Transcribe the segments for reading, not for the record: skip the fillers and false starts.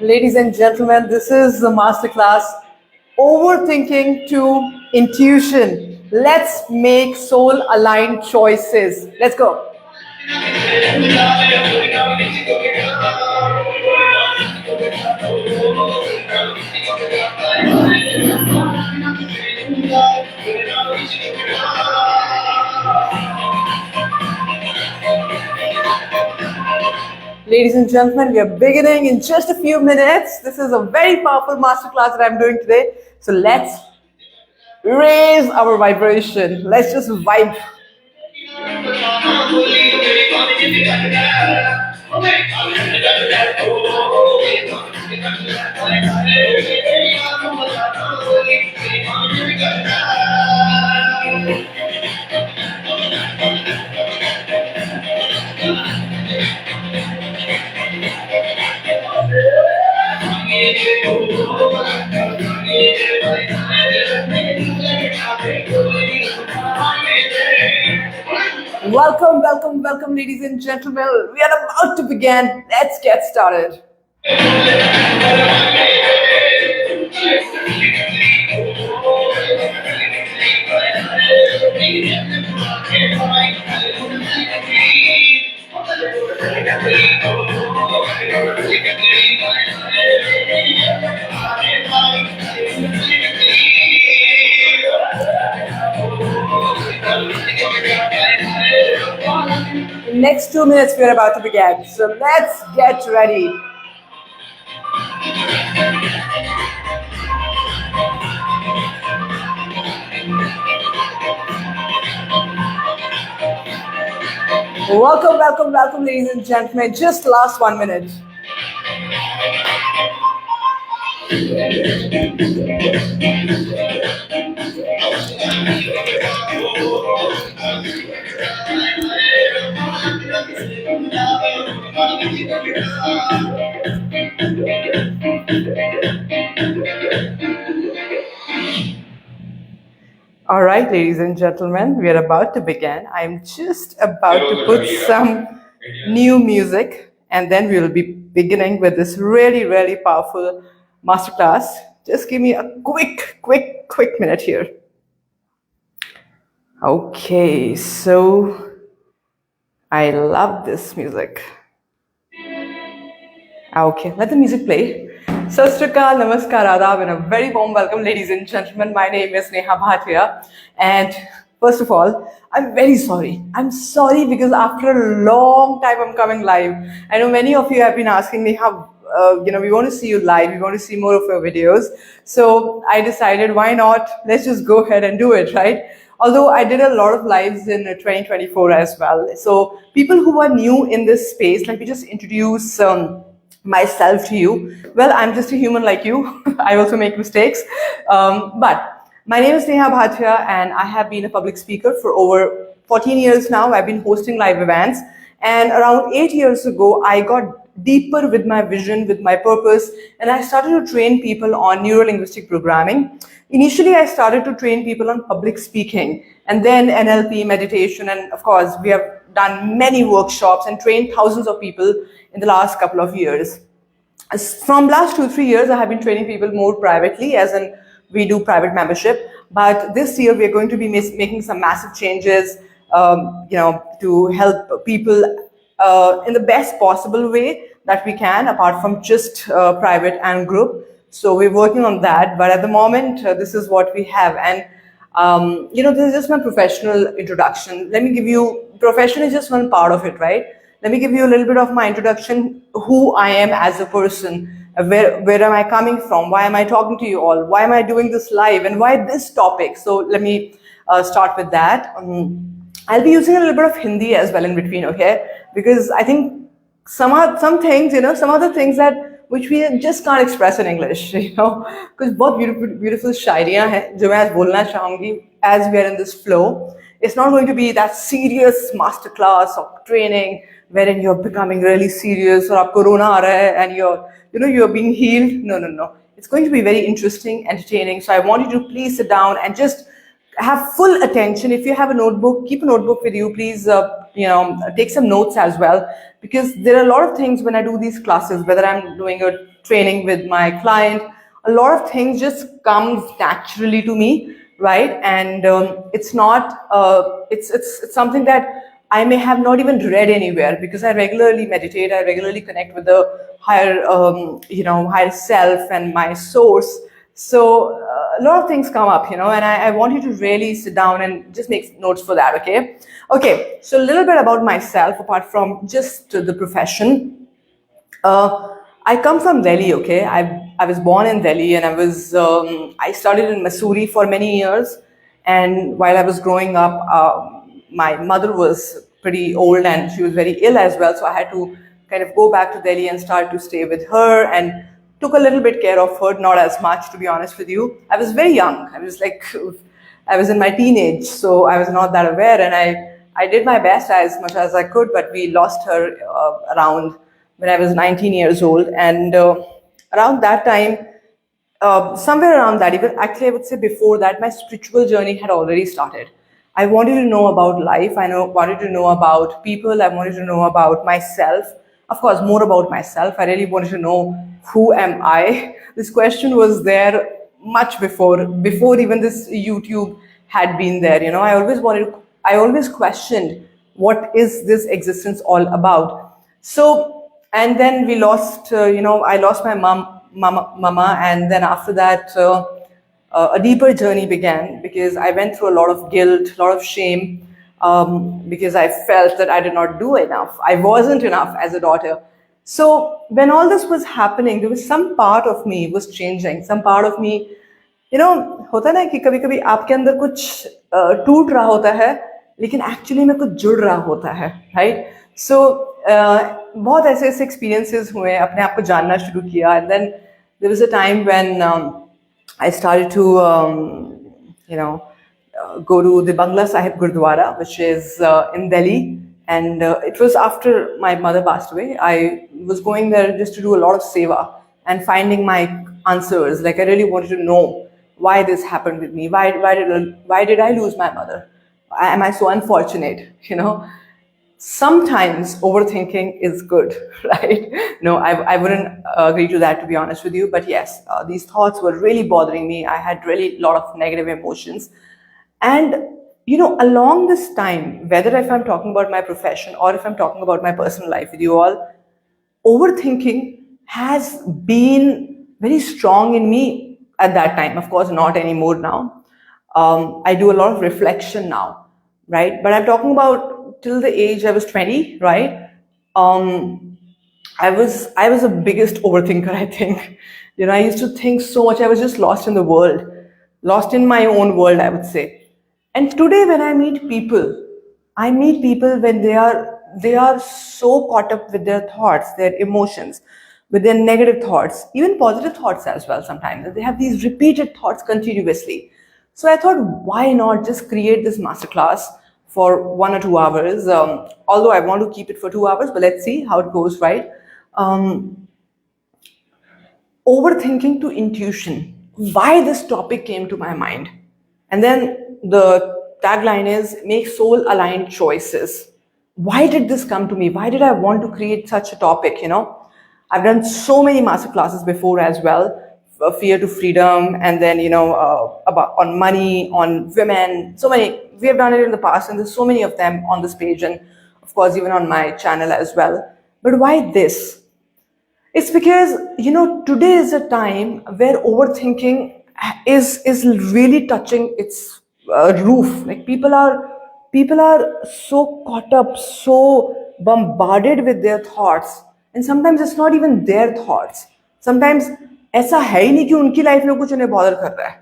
Ladies and gentlemen, this is the masterclass Overthinking to Intuition. Let's make soul aligned choices. Let's go. Ladies and gentlemen, we are beginning in just a few minutes. This is a very powerful masterclass that I'm doing today. So let's raise our vibration. Let's just vibe. Welcome, welcome, welcome, ladies and gentlemen. We are about to begin. Let's get started. In next 2 minutes, we are about to begin. So let's get ready. Welcome, welcome, welcome, ladies and gentlemen. Just last 1 minute. All right, ladies and gentlemen, we are about to begin. I'm just about to put some new music, and then we will be beginning with this really, really powerful masterclass. Just give me a quick minute here. Okay, so I love this music. Okay, let the music play. Sat Sri Akal, Namaskar, Adab, and a very warm welcome, ladies and gentlemen. My name is Neha Bhatia, and first of all, I'm very sorry. I'm sorry because after a long time I'm coming live. I know many of you have been asking me how, we want to see you live, we want to see more of your videos. So I decided, why not? Let's just go ahead and do it, right? Although I did a lot of lives in 2024 as well. So people who are new in this space, let me just introduce myself to you. Well, I'm just a human like you. I also make mistakes. But my name is Neha Bhatia, and I have been a public speaker for over 14 years now. I've been hosting live events. And around 8 years ago, I got deeper with my vision, with my purpose, and I started to train people on neuro-linguistic programming. Initially, I started to train people on public speaking, and then NLP, meditation, and of course, we have done many workshops and trained thousands of people in the last couple of years. From last 2-3 years, I have been training people more privately, as in we do private membership. But this year, we are going to be making some massive changes, to help people in the best possible way that we can, apart from just private and group. So we're working on that. But at the moment, this is what we have. And this is just my professional introduction. Let me give you, profession is just one part of it, right? Let me give you a little bit of my introduction, who I am as a person, where am I coming from, why am I talking to you all, why am I doing this live, and why this topic. So let me start with that. I'll be using a little bit of Hindi as well in between, okay? Because I think some things, some other things that which we just can't express in English, because बहुत beautiful शायरियाँ हैं जो मैं आज बोलना चाहूँगी as we are in this flow. It's not going to be that serious masterclass or training wherein you're becoming really serious or आपको रोना आ रहा है and you're being healed. No. It's going to be very interesting, entertaining. So I want you to please sit down and just have full attention. If you have a notebook, keep a notebook with you. Please, take some notes as well, because there are a lot of things when I do these classes, whether I'm doing a training with my client, a lot of things just comes naturally to me, right? And it's not, it's something that I may have not even read anywhere, because I regularly meditate, I regularly connect with the higher, higher self and my source. So a lot of things come up, and I want you to really sit down and just make notes for that, okay? Okay, so a little bit about myself, apart from just the profession. I come from Delhi, okay? I was born in Delhi, and I studied in Missouri for many years. And while I was growing up, my mother was pretty old and she was very ill as well. So I had to kind of go back to Delhi and start to stay with her, and took a little bit care of her, not as much, to be honest with you. I was very young. I was in my teenage, so I was not that aware, and I did my best as much as I could, but we lost her around when I was 19 years old. And around that time, somewhere around that, even actually, I would say before that, my spiritual journey had already started. I wanted to know about life. Wanted to know about people. I wanted to know about myself. Of course, more about myself. I really wanted to know, who am I? This question was there much before even this YouTube had been there. I always questioned, what is this existence all about? So, and then we lost, I lost my mama, and then after that, a deeper journey began, because I went through a lot of guilt, a lot of shame, because I felt that I did not do enough. I wasn't enough as a daughter. So when all this was happening, there was some part of me was changing. Some part of me, होता है ना कि कभी कभी आपके अंदर कुछ टूट रहा होता है, लेकिन एक्चुअली में कुछ जुड़ रहा होता है, राइट? सो बहुत ऐसे ऐसे एक्सपीरियंसेस हुए, अपने आप को जानना शुरू किया. And then there was a time when I started to go to the Bangla Sahib Gurdwara, which is in Delhi. And it was after my mother passed away. I was going there just to do a lot of seva and finding my answers. Like, I really wanted to know why this happened with me. Why did I lose my mother? Am I so unfortunate? Sometimes overthinking is good, right? No, I wouldn't agree to that, to be honest with you. But yes, these thoughts were really bothering me. I had really a lot of negative emotions. And, along this time, whether if I'm talking about my profession or if I'm talking about my personal life with you all, overthinking has been very strong in me at that time. Of course, not anymore now. I do a lot of reflection now, right? But I'm talking about till the age I was 20, right? I was the biggest overthinker, I think. I used to think so much. I was just lost in the world, lost in my own world, I would say. And today, when I meet people when they are so caught up with their thoughts, their emotions, with their negative thoughts, even positive thoughts as well. Sometimes they have these repeated thoughts continuously. So I thought, why not just create this masterclass for 1 or 2 hours? Although I want to keep it for 2 hours, but let's see how it goes, right? Overthinking to intuition. Why this topic came to my mind? And then the tagline is, make soul aligned choices. Why did this come to me? Why did I want to create such a topic? I've done so many masterclasses before as well. Fear to freedom, and then about on money, on women. So many. We have done it in the past, and there's so many of them on this page, and of course even on my channel as well. But why this? It's because today is a time where overthinking is really touching its roof. Like, people are so caught up, so bombarded with their thoughts, and sometimes it's not even their thoughts. Sometimes ऐसा है ही नहीं कि उनकी life में कुछ उन्हें bother कर रहा है.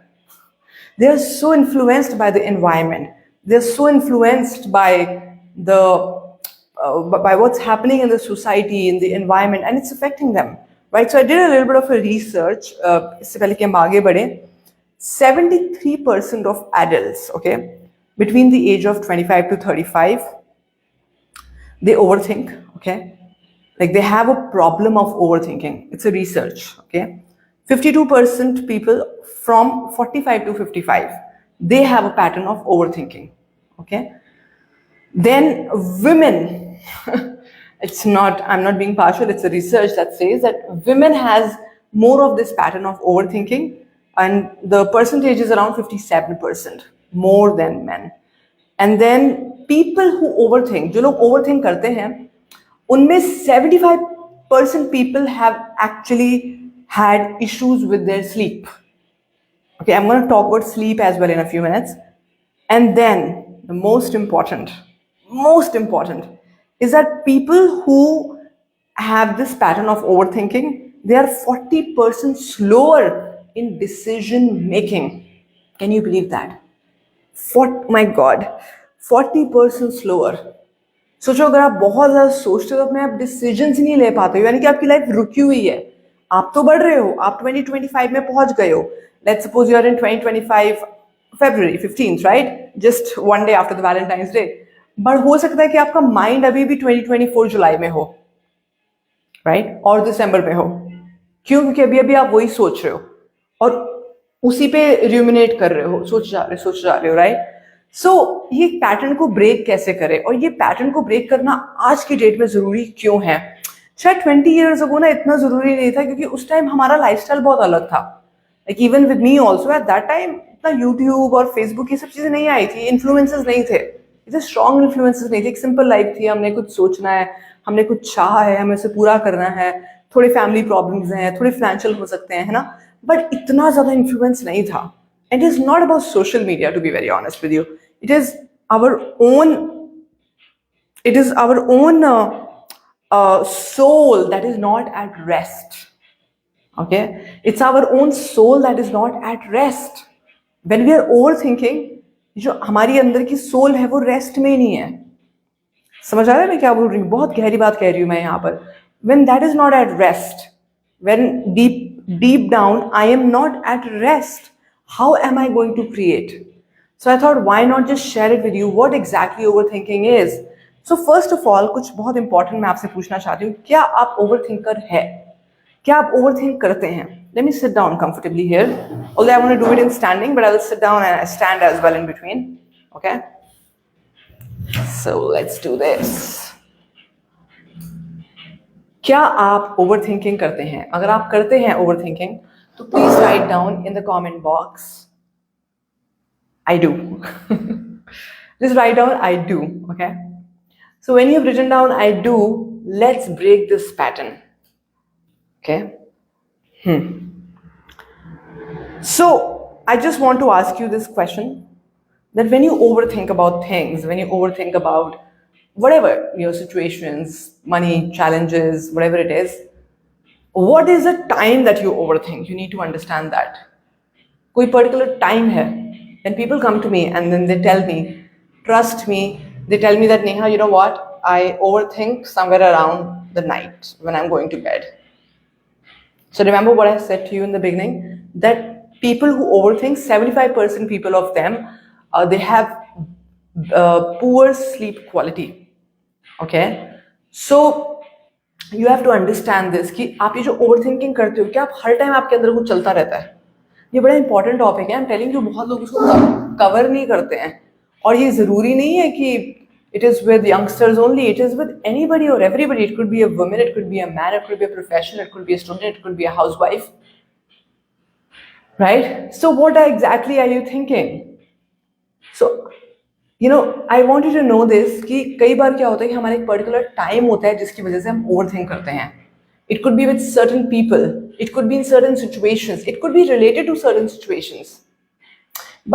They are so influenced by the environment. They're so influenced by by what's happening in the society, in the environment, and it's affecting them, right? So I did a little bit of a research. इससे पहले कि हम आगे बढ़े, 73% of adults, okay, between the age of 25 to 35, they overthink, okay? Like, they have a problem of overthinking. It's a research, okay? 52% people from 45 to 55, they have a pattern of overthinking. Okay. Then women, I'm not being partial, it's a research that says that women has more of this pattern of overthinking, and the percentage is around 57% more than men. And then people who overthink, जो लोग overthink करते हैं, उनमें 75% people have actually had issues with their sleep. Okay, I'm going to talk about sleep as well in a few minutes. And then the most important is that people who have this pattern of overthinking, they are 40% slower in decision making. Can you believe that? My God, 40% slower. सोचो अगर आप बहुत ज्यादा सोचते हो तो अपने आप डिसीजंस ही नहीं ले पाते हो, यानी कि आपकी लाइफ रुकी हुई है. आप तो बढ़ रहे हो, आप 2025 में पहुंच गए हो. Let's suppose you are in 2025 February 15th, right? Just one day after the Valentine's Day. But हो सकता है कि आपका माइंड अभी भी 2024 जुलाई में हो, राइट? और दिसंबर में हो. क्यों? क्योंकि अभी अभी आप वही सोच रहे हो और उसी पे रियूमिनेट कर रहे हो, सोच जा रहे हो, राइट? सो ये पैटर्न को ब्रेक कैसे करें, और ये पैटर्न को ब्रेक करना आज की डेट में जरूरी क्यों है? शायद 20 years ago ना इतना जरूरी नहीं था, क्योंकि उस टाइम हमारा लाइफस्टाइल बहुत अलग था. Like even with me also eight that time इतना यूट्यूब और फेसबुक ये सब चीजें नहीं आई थी, इन्फ्लुएंसेस नहीं थे, इतने स्ट्रॉन्ग इन्फ्लुएंसेस नहीं थे. एक सिंपल लाइफ थी, हमने कुछ सोचना है, हमने कुछ चाहा है, हमें उसे पूरा करना है, थोड़े फैमिली प्रॉब्लम्स हैं, थोड़े फाइनेंशियल हो सकते हैं, है ना, बट इतना ज्यादा इन्फ्लुएंस नहीं था. It is not about social media, to be very honest with you. It is our own soul that is not at rest. Okay, it's our own soul that is not at rest. When we are overthinking, जो हमारी अंदर की soul है वो rest में ही नहीं है. समझ आ रहा है मैं क्या बोल रही हूँ? बहुत गहरी बात कह रही हूँ मैं यहाँ पर. When that is not at rest, when deep down I am not at rest, how am I going to create? So I thought, why not just share it with you what exactly overthinking is. So first of all, कुछ बहुत important मैं आपसे पूछना चाहती हूँ. क्या आप overthinker है? क्या आप overthink करते हैं? Let me sit down comfortably here. Although I want to do it in standing, but I will sit down and stand as well in between. Okay? So let's do this. क्या आप overthinking करते हैं? अगर आप करते हैं overthinking, तो please write down in the comment box, I do. Just write down I do, okay? So when you've written down I do, let's break this pattern. Okay? So I just want to ask you this question, that when you overthink about things, when you overthink about whatever your situations, money, challenges, whatever it is, what is the time that you overthink? You need to understand that. कोई particular time है. When people come to me and then they tell me, trust me, they tell me that, Neha, you know what? I overthink somewhere around the night when I'm going to bed. So remember what I said to you in the beginning, that people who overthink, 75% people of them, they have poor sleep quality. Okay? So you have to understand this, कि आप ये जो overthinking करते हो, क्या आप हर time आपके अंदर कुछ चलता रहता है? ये बड़ा इंपॉर्टेंट टॉपिक है. आई एम टेलिंग यू, बहुत लोग इसको कवर नहीं करते हैं. और ये जरूरी नहीं है कि it is with youngsters only, it is with anybody और everybody. It could be a woman, it could be a man, it could be a professional, it could be a student, it could be a housewife, right? So what exactly are you thinking? So you know, I want you to know this, कि कई बार क्या होता है कि हमारा एक particular time होता है जिसकी वजह से हम ओवरथिंक करते हैं. It could be with certain people. It could be in certain situations. It could be related to certain situations.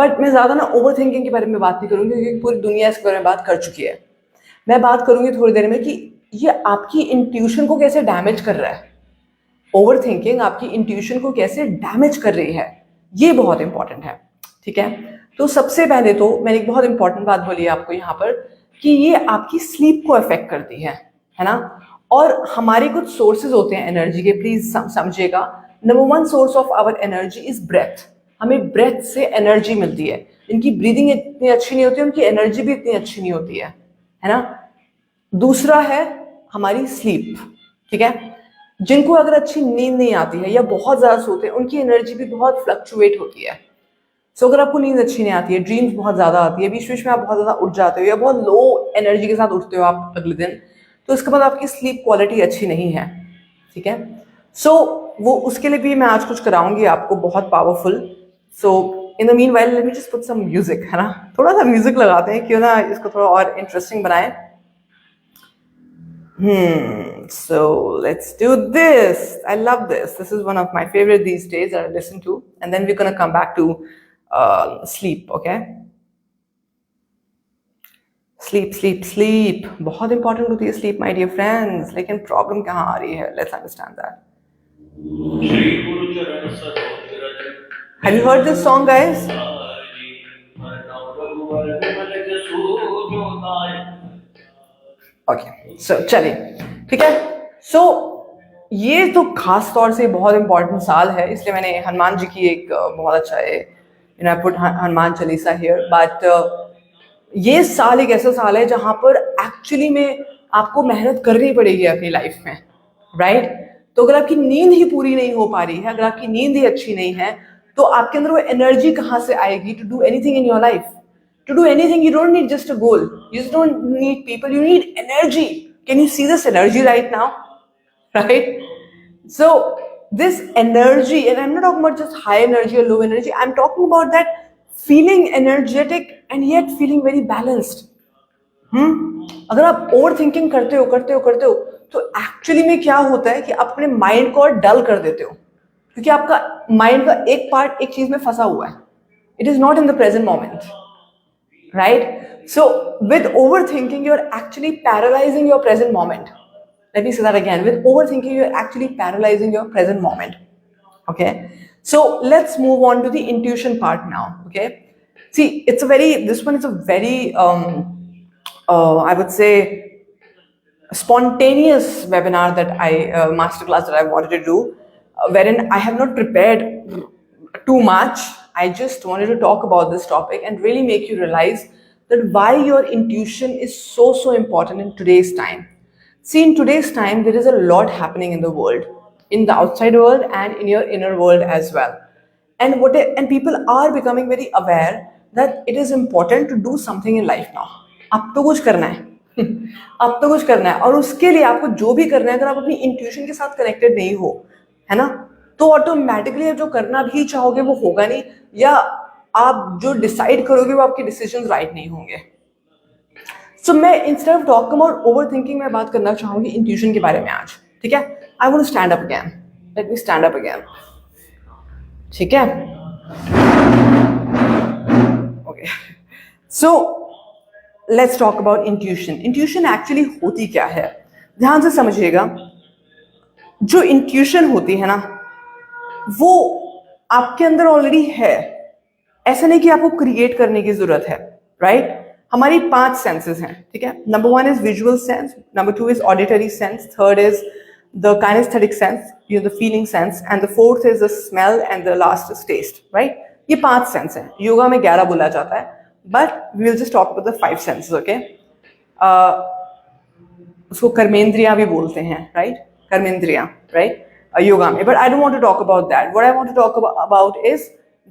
But मैं ज़्यादा ना overthinking के बारे में बात नहीं करूँगी, क्योंकि पूरी दुनिया इसके बारे में बात कर चुकी है. मैं बात करूँगी थोड़ी देर में कि ये आपकी इंट्यूशन को कैसे डैमेज कर रहा है. Overthinking आपकी इंट्यूशन को कैसे डैमेज कर रही है, ये बहुत इंपॉर्टेंट है. ठीक है? तो सबसे पहले तो मैंने एक बहुत इंपॉर्टेंट बात बोली आपको यहाँ पर, कि ये आपकी स्लीप को अफेक्ट करती है ना. और हमारे कुछ सोर्सेज होते हैं एनर्जी के, प्लीज समझिएगा. Number one source of our energy is breath. हमें ब्रेथ से एनर्जी मिलती है. इनकी ब्रीदिंग इतनी अच्छी नहीं होती, उनकी एनर्जी भी इतनी अच्छी नहीं होती है ना. दूसरा है हमारी स्लीप. ठीक है? जिनको अगर अच्छी नींद नहीं आती है या बहुत ज़्यादा सोते हैं, उनकी एनर्जी भी बहुत फ्लक्चुएट होती है। सो अगर आपको नींद अच्छी नहीं आती है, ड्रीम्स बहुत ज़्यादा आती है, बीच बीच में आप बहुत ज़्यादा उठ जाते हो या बहुत लो एनर्जी के साथ उठते हो आप अगले दिन, तो इसके बाद आपकी स्लीप क्वालिटी अच्छी नहीं है। ठीक है, सो वो उसके लिए भी मैं आज कुछ कराऊंगी आपको बहुत powerful. So in the mean while let me just put some music, है ना, थोड़ा सा म्यूजिक लगाते हैं, क्यों ना इसको थोड़ा और इंटरेस्टिंग बनाए। So let's do this. I love this. This is one of my favorite these days that I listen to. And then we're gonna come back to sleep, okay? Sleep, sleep, sleep. बहुत important होती है sleep, my dear friends. लेकिन problem कहाँ आ रही है? Let's understand that. Have you heard this song, guys? Okay, so चलिए, ठीक है। सो ये तो खास तौर से बहुत इंपॉर्टेंट साल है, इसलिए मैंने हनुमान जी की एक बहुत अच्छा है, you know, put Hanuman Chalisa here. But ये साल एक ऐसा साल है जहां पर एक्चुअली में आपको मेहनत करनी पड़ेगी अपनी लाइफ में, राइट? तो अगर आपकी नींद ही पूरी नहीं हो पा रही है, अगर आपकी नींद ही अच्छी नहीं है, तो आपके अंदर वो एनर्जी कहाँ से आएगी to do anything in your life? To do anything, you don't need just a goal. You just don't need people. You need energy. Can you see this energy right now? Right? So this energy, and I'm not talking about just high energy or low energy. I'm talking about that feeling energetic and yet feeling very balanced. अगर आप over thinking करते हो तो actually में क्या होता है कि आप अपने माइंड को डल कर देते हो, क्योंकि आपका माइंड का एक पार्ट एक चीज में फंसा हुआ है. It is not in the present moment. Right? So with overthinking, you're actually paralyzing your present moment. Let me say that again. With overthinking, you're actually paralyzing your present moment. Okay? So let's move on to the intuition part now. Okay? See, this one is a very, I would say, spontaneous webinar that masterclass that I wanted to do, wherein I have not prepared too much. I just wanted to talk about this topic and really make you realize that why your intuition is so important in today's time. See, in today's time, there is a lot happening in the world, in the outside world and in your inner world as well. And people are becoming very aware that it is important to do something in life now. अब तो कुछ करना है. अब तो कुछ करना है, और उसके लिए आपको जो भी करना है, अगर आप अपनी इंट्यूशन के साथ कनेक्टेड नहीं हो, है ना, तो ऑटोमेटिकली आप जो करना भी चाहोगे वो होगा नहीं, या आप जो डिसाइड करोगे वो आपके डिसीजन राइट नहीं होंगे. सो मैं instead of talking about overthinking में बात करना चाहूंगी इंट्यूशन के बारे में आज. ठीक है, I want to stand up again. Let me stand up again. ठीक है, okay. So let's talk about intuition. Intuition actually होती क्या है, ध्यान से समझिएगा. जो इंट्यूशन होती है ना, वो आपके अंदर ऑलरेडी है, ऐसा नहीं कि आपको क्रिएट करने की जरूरत है, राइट? हमारी 5 सेंसेस हैं, ठीक है. Number 1 is visual sense, number 2 is auditory sense, third is the kinesthetic sense, you know, the feeling sense, and the fourth is the smell, and the last is taste, right? ये 5 sense हैं. योगा में 11 बोला जाता है, but we will just talk about the 5 senses. Okay, उसको कर्मेंद्रियां भी बोलते हैं, राइट? कर्मेंद्रियां, राइट, योगा में. But I don't want to talk about that. What I want to talk about is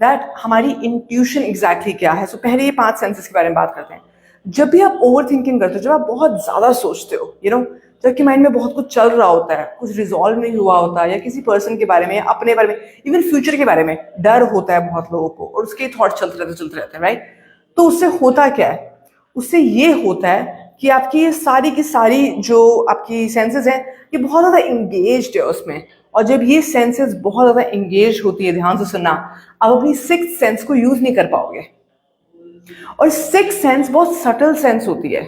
that हमारी इंट्यूशन एग्जैक्टली क्या है. सो पहले ये 5 सेंसेस के बारे में बात करते हैं. जब भी आप ओवर थिंकिंग करते हो, जब आप बहुत ज्यादा सोचते हो, यू नो, जबकि माइंड में बहुत कुछ चल रहा होता है, कुछ रिजॉल्व नहीं हुआ होता, या किसी पर्सन के बारे में, अपने बारे में, इवन फ्यूचर के बारे में डर होता है बहुत लोगों को, और उसके थॉट चलते रहते हैं, राइट? तो उससे होता क्या है? उससे ये होता है कि आपकी ये सारी की सारी जो आपकी सेंसेस हैं, ये बहुत ज़्यादा इंगेज्ड है उसमें. और जब ये सेंसेस बहुत ज़्यादा इंगेज होती है, ध्यान से सुनना, आप अपनी 6th सेंस को यूज नहीं कर पाओगे. और 6th सेंस बहुत सटल सेंस होती है,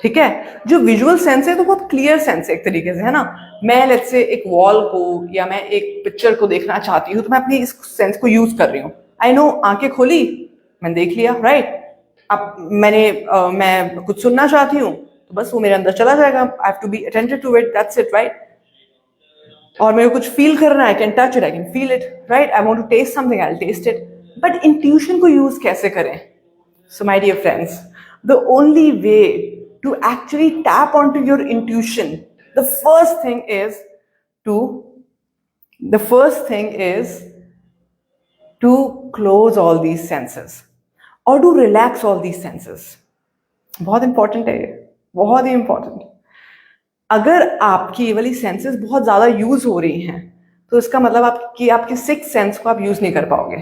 ठीक है. जो विजुअल सेंस है तो बहुत क्लियर सेंस है एक तरीके से, है ना. मैं लेट्स से एक वॉल को या मैं एक पिक्चर को देखना चाहती हूँ, तो मैं अपनी इस सेंस को यूज कर रही हूँ. आई नो, आंखें खोली, मैंने देख लिया, राइट? अब मैं कुछ सुनना चाहती हूँ, तो बस वो मेरे अंदर चला जाएगा. I have to be attended to it, that's it, right? और मेरे को कुछ फील करना है, I can touch it, I can feel it, right? I want to taste something, I will taste it. But intuition को use कैसे करें? So my dear friends, the only way to actually tap onto your intuition, the first thing is to, the first thing is to close all these senses or to relax all these senses. बहुत important है ये, बहुत ही important. अगर आपकी ये वाली senses बहुत ज़्यादा यूज हो रही हैं तो इसका मतलब आपकी सिक्स सेंस को आप यूज नहीं कर पाओगे,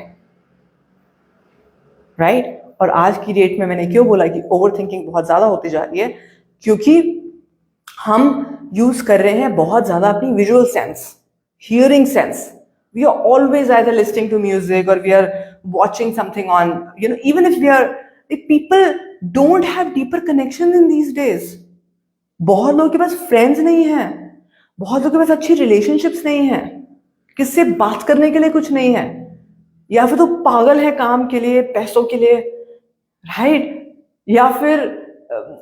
राइट? और आज की डेट में मैंने क्यों बोला कि ओवर थिंकिंग बहुत ज़्यादा होती जा रही है, क्योंकि हम यूज कर रहे हैं बहुत ज़्यादा अपनी visual sense, hearing sense. We are always either listening to music or we are watching something on, even if people don't have deeper connections in these days. बहुत लोगों के पास फ्रेंड्स नहीं हैं, बहुत लोगों के पास अच्छी रिलेशनशिप्स नहीं हैं, किससे बात करने के लिए कुछ नहीं है, या फिर तो पागल है काम के लिए, पैसों के लिए, राइट? या फिर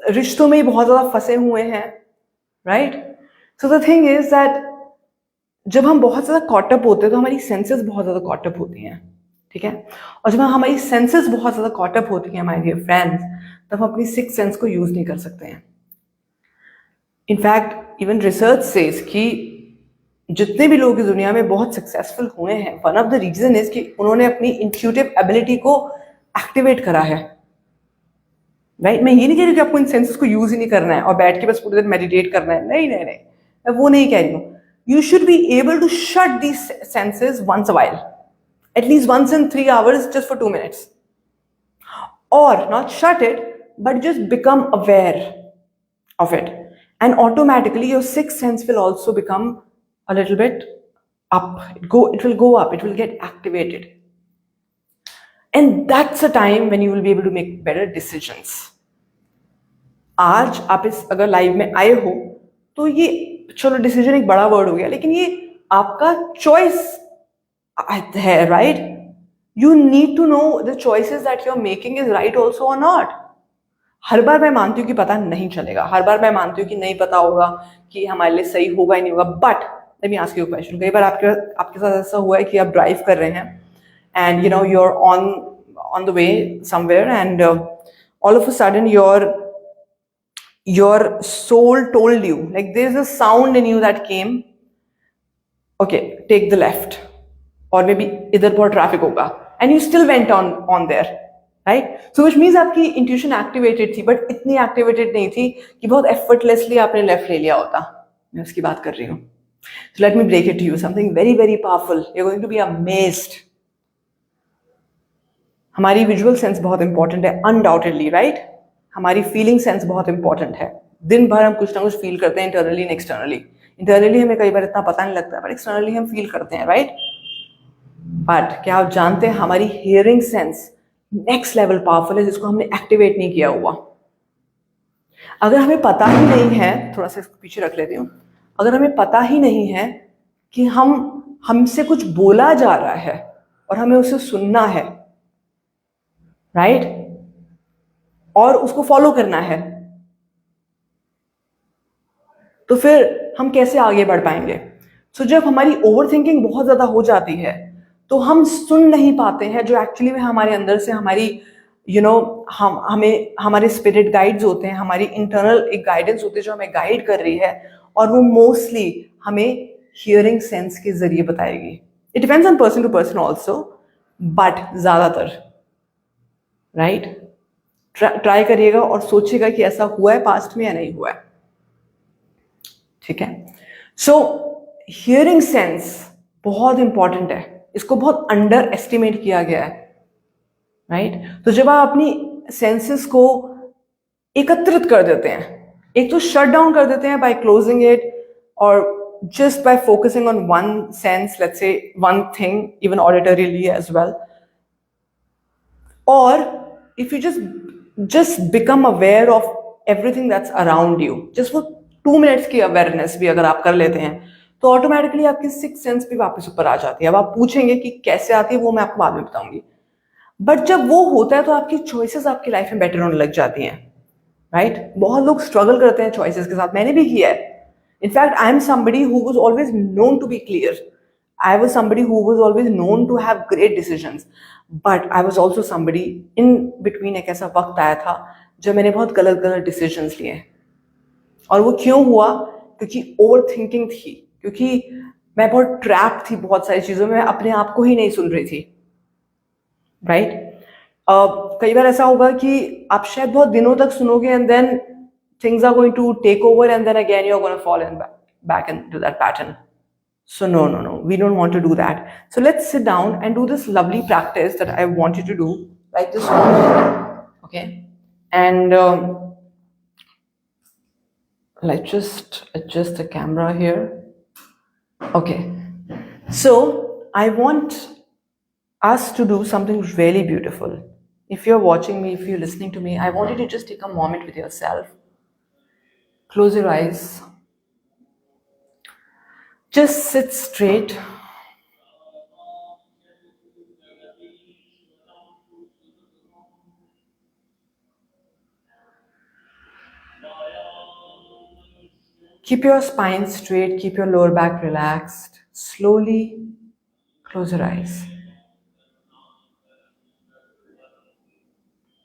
रिश्तों में ही बहुत ज़्यादा फंसे हुए हैं, right? So the thing is that जब हम बहुत ज़्यादा कॉटअप होते हैं तो हमारी सेंसेस बहुत ज़्यादा कॉटअप होती हैं, ठीक है? और जब हमारी सेंसेस बहुत ज़्यादा कॉटअप होती हैं माय डियर फ्रेंड्स, तब हम अपनी सिक्स सेंस को यूज़ नहीं कर सकते हैं। इनफैक्ट इवन रिसर्च सेज कि जितने भी लोग इस दुनिया में बहुत सक्सेसफुल हुए हैं, one of the reason is कि उन्होंने अपनी इंट्यूटिव एबिलिटी को एक्टिवेट करा है, राइट? मैं ये नहीं कह रही कि आपको इन सेंसेस को यूज़ ही नहीं करना है और बैठ के बस पूरे दिन मेडिटेट करना है, नहीं नहीं नहीं, मैं वो नहीं कह रही हूँ। You should be able to shut these senses once a while, at least once in 3 hours, just for 2 minutes. Or not shut it, but just become aware of it. And automatically your sixth sense will also become a little bit up. It will go up, it will get activated. And that's a time when you will be able to make better decisions. आज आप इस अगर live में आए हो तो ये चलो डिसीजन एक बड़ा वर्ड हो गया, लेकिन ये आपका चॉइस है, right? You need to know the choices that you are making is right also और नॉट। हर बार मैं मानती हूँ कि पता नहीं चलेगा, हर बार मैं मानती हूँ कि नहीं पता होगा, कि हमारे लिए सही होगा ही नहीं होगा, but let me ask you a question. कई बार आपके साथ ऐसा हुआ है कि आप ड्राइव कर रहे हैं and you are on the way somewhere and all of a sudden your soul told you, like there's a sound in you that came, okay, take the left, or maybe idhar bahut traffic hoga, and you still went on there, right? So which means आपकी intuition activated थी, but इतनी activated नहीं थी कि बहुत effortlessly आपने left ले लिया होता। मैं उसकी बात कर रही हूँ। So let me break it to you, something very very powerful, you're going to be amazed. हमारी visual sense बहुत important है, undoubtedly, right? हमारी फीलिंग सेंस बहुत इंपॉर्टेंट है। दिन भर हम कुछ ना कुछ फील करते हैं, इंटरनली एंड एक्सटर्नली। इंटरनली हमें कई बार इतना पता नहीं लगता, बट एक्सटर्नली हम फील करते हैं, राइट? बट क्या आप जानते हैं हमारी hearing sense next level powerful है, जिसको हमने एक्टिवेट नहीं किया हुआ। अगर हमें पता ही नहीं है, थोड़ा सा इसको पीछे रख लेती हूँ, अगर हमें पता ही नहीं है कि हमसे कुछ बोला जा रहा है और हमें उसे सुनना है, राइट? और उसको फॉलो करना है, तो फिर हम कैसे आगे बढ़ पाएंगे? सो जब हमारी ओवर थिंकिंग बहुत ज्यादा हो जाती है तो हम सुन नहीं पाते हैं जो एक्चुअली में हमारे अंदर से हमारी हमें हमारे स्पिरिट गाइड्स होते हैं, हमारी इंटरनल एक गाइडेंस होती है जो हमें गाइड कर रही है, और वो मोस्टली हमें हियरिंग सेंस के जरिए बताएगी। It depends on person to person also, but ज्यादातर, राइट? ट्राई करिएगा और सोचिएगा कि ऐसा हुआ है पास्ट में या नहीं हुआ है, ठीक है? सो हियरिंग सेंस बहुत इंपॉर्टेंट है, इसको बहुत अंडर एस्टिमेट किया गया है, राइट? तो जब आप अपनी सेंसेस को एकत्रित कर देते हैं, एक तो शट डाउन कर देते हैं बाय क्लोजिंग इट, और just by focusing on one sense, let's say one thing, even auditorily as well, और if you just become aware of everything that's around you, just for 2 minutes की awareness भी अगर आप कर लेते हैं तो ऑटोमेटिकली आपकी सिक्स सेंस भी वापस ऊपर आ जाती है। अब आप पूछेंगे कि कैसे आती है, वो मैं आपको बाद में बताऊंगी, बट जब वो होता है तो आपकी चॉइसेस आपकी लाइफ में बेटर होने लग जाती हैं, राइट? बहुत लोग स्ट्रगल करते हैं चॉइसेस के साथ, मैंने भी किया है। In fact I am somebody who was always known to be clear, I was somebody who was always known to have great decisions, but I was also somebody in between। एक ऐसा वक्त आया था जब मैंने बहुत गलत डिसीजंस लिए, और वो क्यों हुआ? क्योंकि ओवर थिंकिंग थी, क्योंकि मैं बहुत ट्रैप थी बहुत सारी चीज़ों में, मैं अपने आप को ही नहीं सुन रही थी, राइट? कई बार ऐसा होगा कि आप शायद बहुत दिनों तक सुनोगे and then things are going to take over and then again you're going to fall in back into that pattern. So no, no, no, we don't want to do that. So let's sit down and do this lovely practice that I want you to do, like this one. Okay, and let's just adjust the camera here. Okay, so I want us to do something really beautiful. If you're watching me, if you're listening to me, I want you to just take a moment with yourself. Close your eyes. Just sit straight. Keep your spine straight, keep your lower back relaxed. Slowly close your eyes.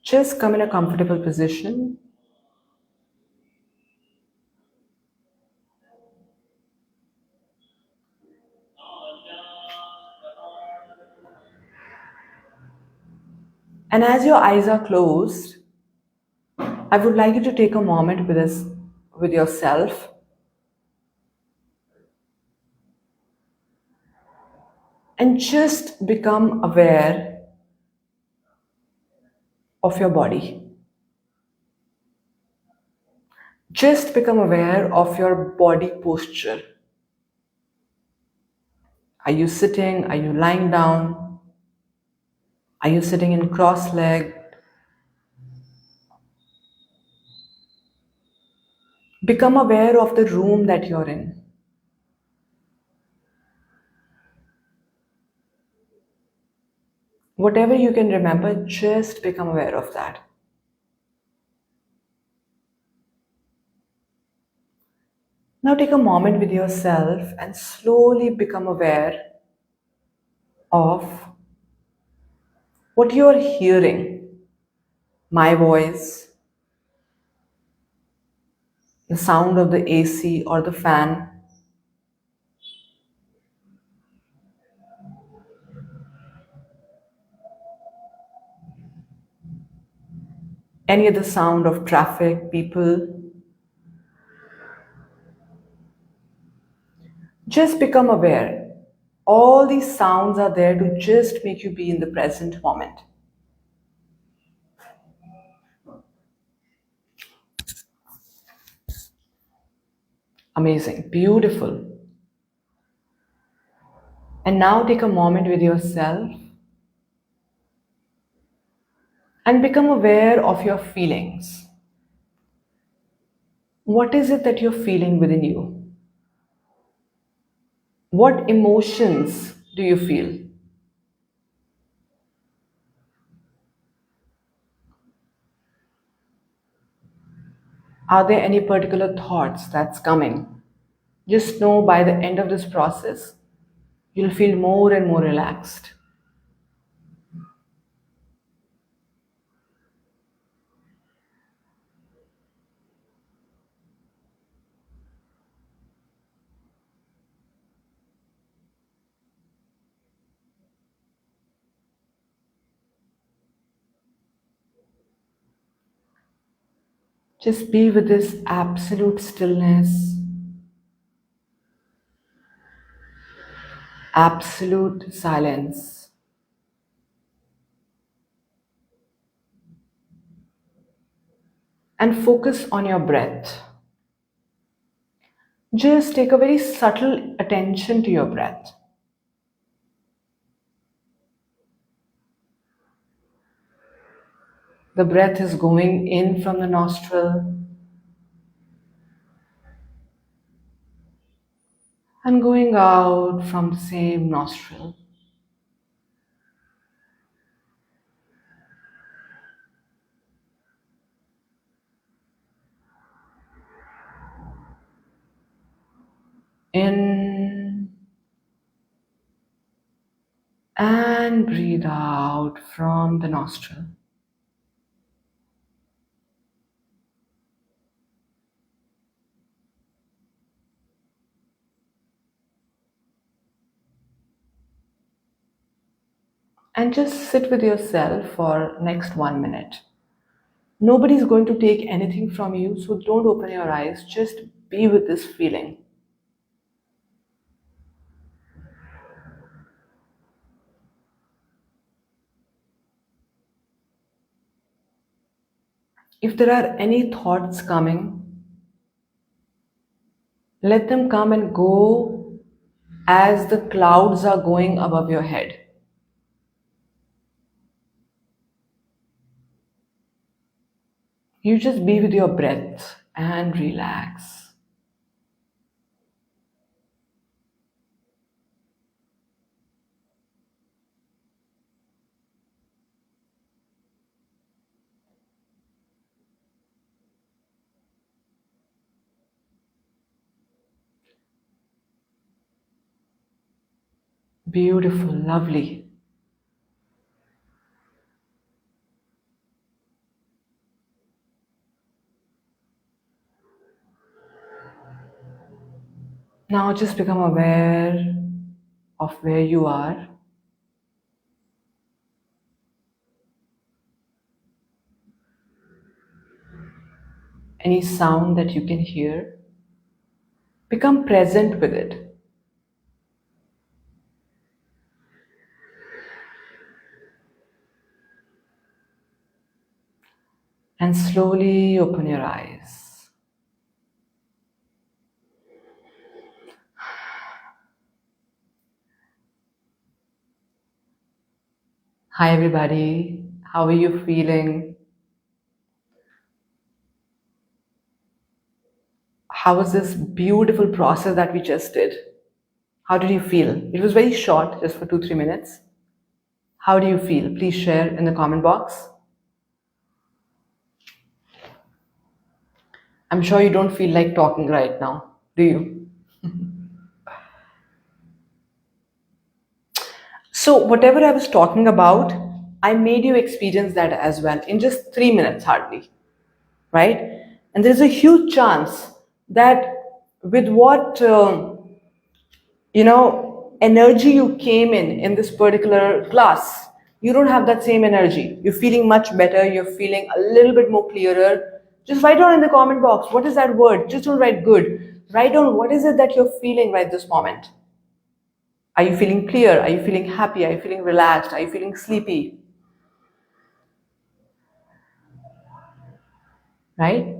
Just come in a comfortable position. And as your eyes are closed, I would like you to take a moment with yourself, and just become aware of your body. Just become aware of your body posture. Are you sitting? Are you lying down? Are you sitting in cross-legged? Become aware of the room that you're in. Whatever you can remember, just become aware of that. Now take a moment with yourself and slowly become aware of what you are hearing. My voice, the sound of the AC or the fan, any other sound of traffic, people. Just become aware. All these sounds are there to just make you be in the present moment. Amazing, beautiful. And now take a moment with yourself and become aware of your feelings. What is it that you're feeling within you? What emotions do you feel? Are there any particular thoughts that's coming? Just know by the end of this process, you'll feel more and more relaxed. Just be with this absolute stillness, absolute silence, and focus on your breath. Just take a very subtle attention to your breath. The breath is going in from the nostril and going out from the same nostril. In and breathe out from the nostril. and just sit with yourself for next 1 minute. Nobody's going to take anything from you, so don't open your eyes. Just be with this feeling. If there are any thoughts coming, let them come and go as the clouds are going above your head. You just be with your breath and relax. Beautiful, lovely. Now just become aware of where you are. Any sound that you can hear, become present with it. And slowly open your eyes. Hi, everybody. How are you feeling? How was this beautiful process that we just did? How did you feel? It was very short, just for 2-3 minutes. How do you feel? Please share in the comment box. I'm sure you don't feel like talking right now, do you? So, whatever I was talking about, I made you experience that as well in just 3 minutes, hardly, right? And there's a huge chance that with what energy you came in this particular class, you don't have that same energy. You're feeling much better. You're feeling a little bit more clearer. Just write down in the comment box, what is that word? Just don't write good. Write down what is it that you're feeling right this moment. Are you feeling clear? Are you feeling happy? Are you feeling relaxed? Are you feeling sleepy? Right?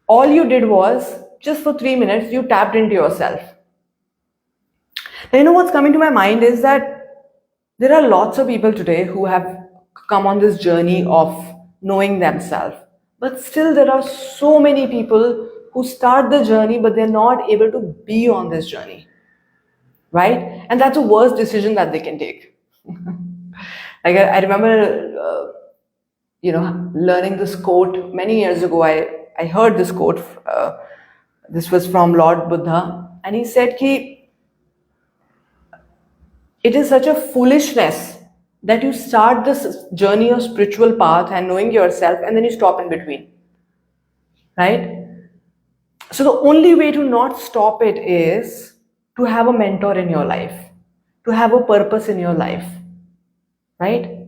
All you did was, just for 3 minutes, you tapped into yourself. Now, what's coming to my mind is that there are lots of people today who have come on this journey of knowing themselves. But still, there are so many people who start the journey, but they're not able to be on this journey. Right? And that's the worst decision that they can take. Like I remember, learning this quote many years ago. I heard this quote. This was from Lord Buddha, and he said, "Ki it is such a foolishness that you start this journey of spiritual path and knowing yourself, and then you stop in between." Right? So the only way to not stop it is to have a mentor in your life, to have a purpose in your life. Right?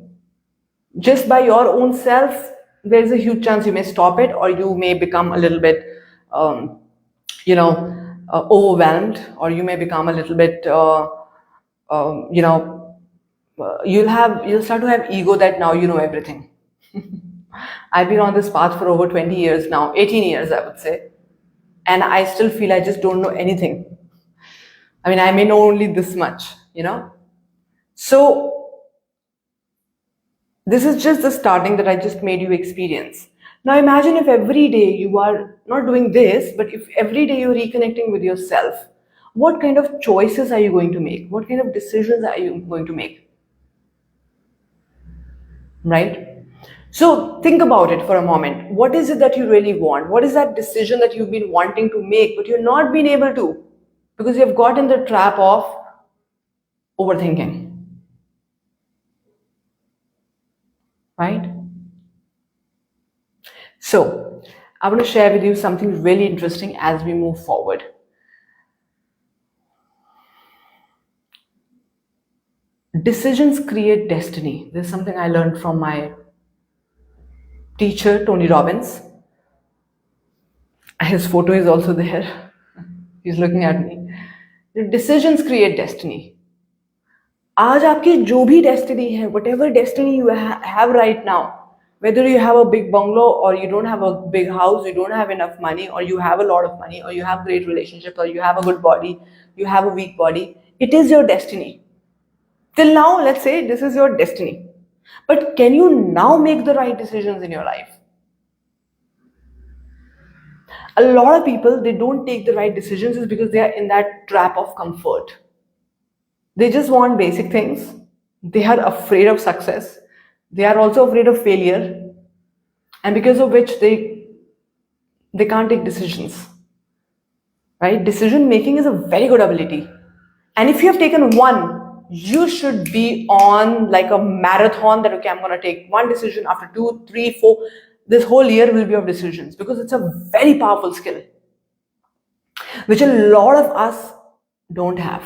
Just by your own self, there's a huge chance you may stop it, or you may become a little bit, um, overwhelmed, or you may become a little bit, um, you know, you'll start to have ego that now you know everything. I've been on this path for over 20 years now, 18 years, I would say, and I still feel I just don't know anything. I mean, I may know only this much. So this is just the starting that I just made you experience. Now imagine if every day you are not doing this, but if every day you're reconnecting with yourself, what kind of choices are you going to make? What kind of decisions are you going to make? Right? So think about it for a moment. What is it that you really want? What is that decision that you've been wanting to make, but you're not been able to because you've got in the trap of overthinking? Right? So, I want to share with you something really interesting as we move forward. Decisions create destiny. This is something I learned from my teacher, Tony Robbins. His photo is also there. He's looking at me. Decisions create destiny. आज आपकी जो भी destiny है, whatever destiny you have right now, whether you have a big bungalow or you don't have a big house, you don't have enough money, or you have a lot of money, or you have great relationships, or you have a good body, you have a weak body, it is your destiny. Till now, let's say this is your destiny. But can you now make the right decisions in your life? A lot of people, they don't take the right decisions is because they are in that trap of comfort. They just want basic things. They are afraid of success. They are also afraid of failure. And because of which they can't take decisions. Right? Decision making is a very good ability. And if you have taken one, you should be on like a marathon that, okay, I'm going to take one decision after 2, 3, 4. This whole year will be of decisions, because it's a very powerful skill, which a lot of us don't have.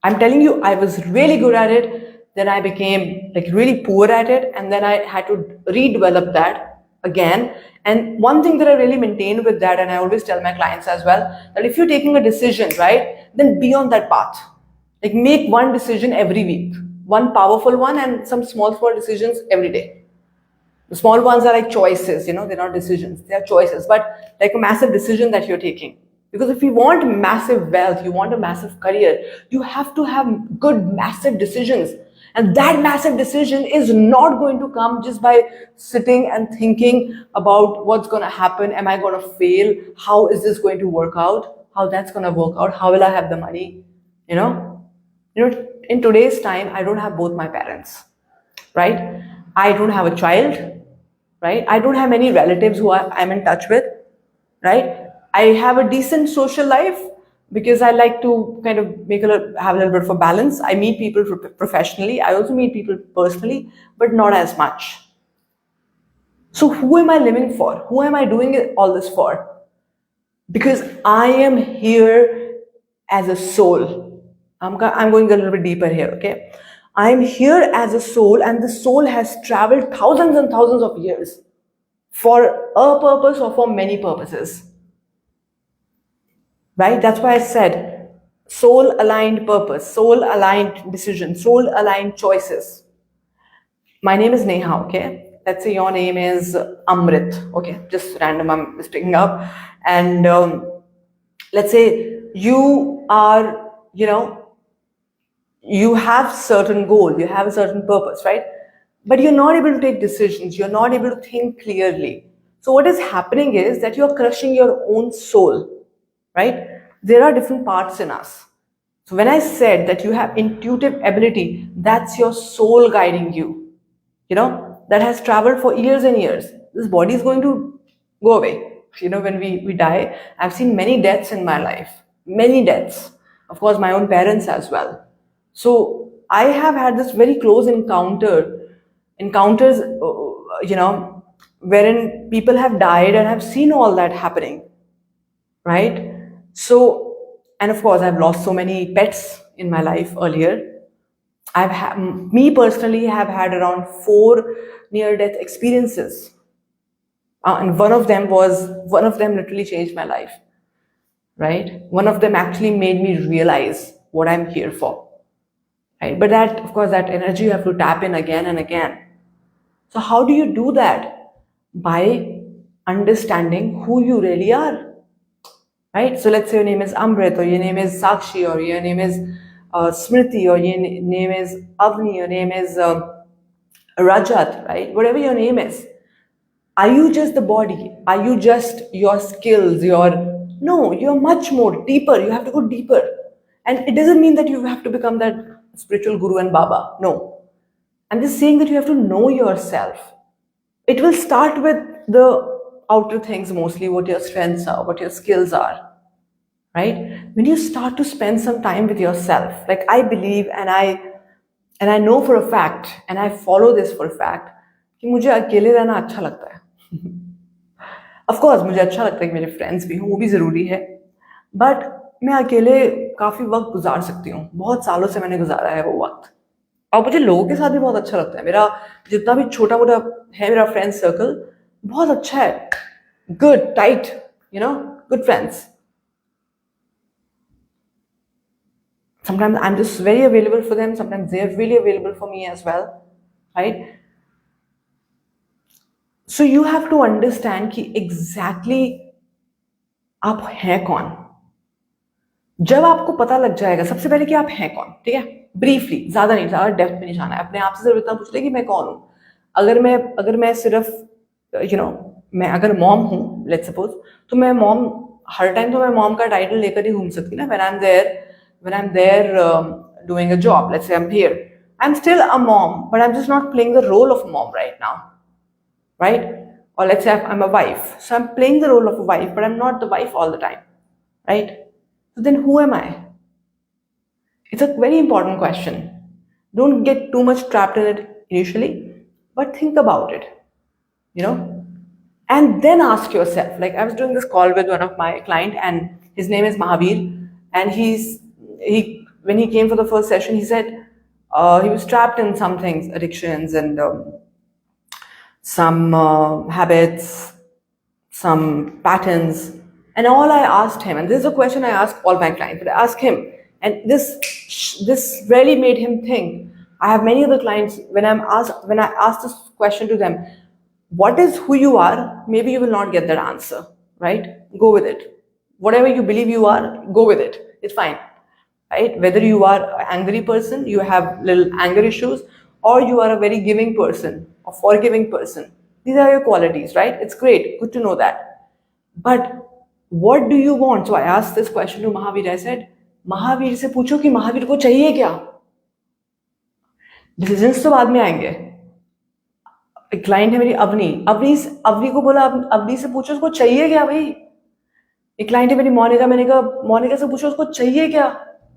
I'm telling you, I was really good at it. Then I became like really poor at it. And then I had to redevelop that again. And one thing that I really maintain with that, and I always tell my clients as well, that if you're taking a decision, right, then be on that path. Like make one decision every week, one powerful one, and some small decisions every day. The small ones are like choices, they're not decisions, they are choices, but like a massive decision that you're taking. Because if you want massive wealth, you want a massive career, you have to have good, massive decisions. And that massive decision is not going to come just by sitting and thinking about what's going to happen. Am I going to fail? How is this going to work out? How that's going to work out? How will I have the money? In today's time, I don't have both my parents, right? I don't have a child, right? I don't have many relatives who I'm in touch with, right? I have a decent social life because I like to kind of have a little bit of a balance. I meet people professionally. I also meet people personally, but not as much. So who am I living for? Who am I doing all this for? Because I am here as a soul. I'm going a little bit deeper here, okay? I'm here as a soul, and the soul has traveled thousands and thousands of years for a purpose or for many purposes. Right? That's why I said soul-aligned purpose, soul-aligned decision, soul-aligned choices. My name is Neha, okay? Let's say your name is Amrit, okay? Just random, I'm just picking up. And let's say you are, you have certain goal, you have a certain purpose, right? But you're not able to take decisions, you're not able to think clearly. So what is happening is that you're crushing your own soul, right? There are different parts in us. So when I said that you have intuitive ability, that's your soul guiding you, that has traveled for years and years. This body is going to go away. When we die, I've seen many deaths in my life, many deaths. Of course, my own parents as well. So I have had this very close encounters, wherein people have died, and I've seen all that happening, right? So, and of course, I've lost so many pets in my life earlier. Me personally have had around 4 near-death experiences. And one of them literally changed my life, right? One of them actually made me realize what I'm here for, right? But that, of course, that energy you have to tap in again and again. So how do you do that? By understanding who you really are, right? So let's say your name is Amrit, or your name is Sakshi, or your name is Smriti, or your name is Avni, your name is Rajat, right? Whatever your name is. Are you just the body? Are you just your skills? No, you're much more deeper. You have to go deeper. And it doesn't mean that you have to become that spiritual guru and Baba. No. I'm just saying that you have to know yourself. It will start with the outer things mostly, what your strengths are, what your skills are. Right? When you start to spend some time with yourself, like I believe and I know for a fact, and I follow this for a fact, कि मुझे अकेले रहना अच्छा लगता है. Of course, मुझे अच्छा लगता है कि मेरे friends भी हों, वो भी ज़रूरी है. But मैं अकेले काफ़ी वक्त गुजार सकती हूँ. बहुत सालों से मैंने गुजारा है वो वक्त. और मुझे लोगों के साथ भी बहुत अच्छा लगता है। मेरा जितना भी छोटा मोटा है मेरा फ्रेंड सर्कल बहुत अच्छा है, good tight, good friends. Sometimes I'm just very available for them, sometimes they're really available for me as well, right? So you have to understand कि exactly आप हैं कौन. जब आपको पता लग जाएगा सबसे पहले कि आप हैं कौन, ठीक है, ब्रीफली, ज्यादा नहीं, ज्यादा डेप्थ में नहीं जाना है, अपने आप से सिर्फ इतना पूछ ले कि मैं कौन हूँ. अगर मैं सिर्फ मैं अगर मॉम हूँ लेट्स सपोज, तो मैं मॉम हर टाइम तो मैं मॉम का टाइटल लेकर ही घूम सकती ना. When I am there doing a job, let's say I am here, I am still a mom but I am just not playing the role of mom right now, right? Or let's say I'm a wife, so I'm playing the role of a wife but I'm not the wife all the time, right? So then who am I? It's a very important question. Don't get too much trapped in it initially, but think about it, you know and then ask yourself. Like, I was doing this call with one of my client, and his name is Mahavir, and he when he came for the first session, he said he was trapped in some things, addictions and some habits, some patterns. And all I asked him, and this is a question I ask all my clients, but I ask him, and this really made him think. I have many other clients, when I ask this question to them, what is who you are? Maybe you will not get that answer, right? Go with it. Whatever you believe you are, go with it. It's fine, right? Whether you are an angry person, you have little anger issues, or you are a very giving person, a forgiving person. These are your qualities, right? It's great. Good to know that. But what do you want? So I asked this question to Mahavir. I said, Mahavir से पूछो कि महावीर को चाहिए क्या. Decisions तो बाद में आएंगे. एक क्लाइंट है मेरी अवनी को बोला, अवनी से पूछो उसको चाहिए क्या भाई. एक क्लाइंट है मेरी मोनिका, मैंने कहा मोनिका से पूछो उसको चाहिए क्या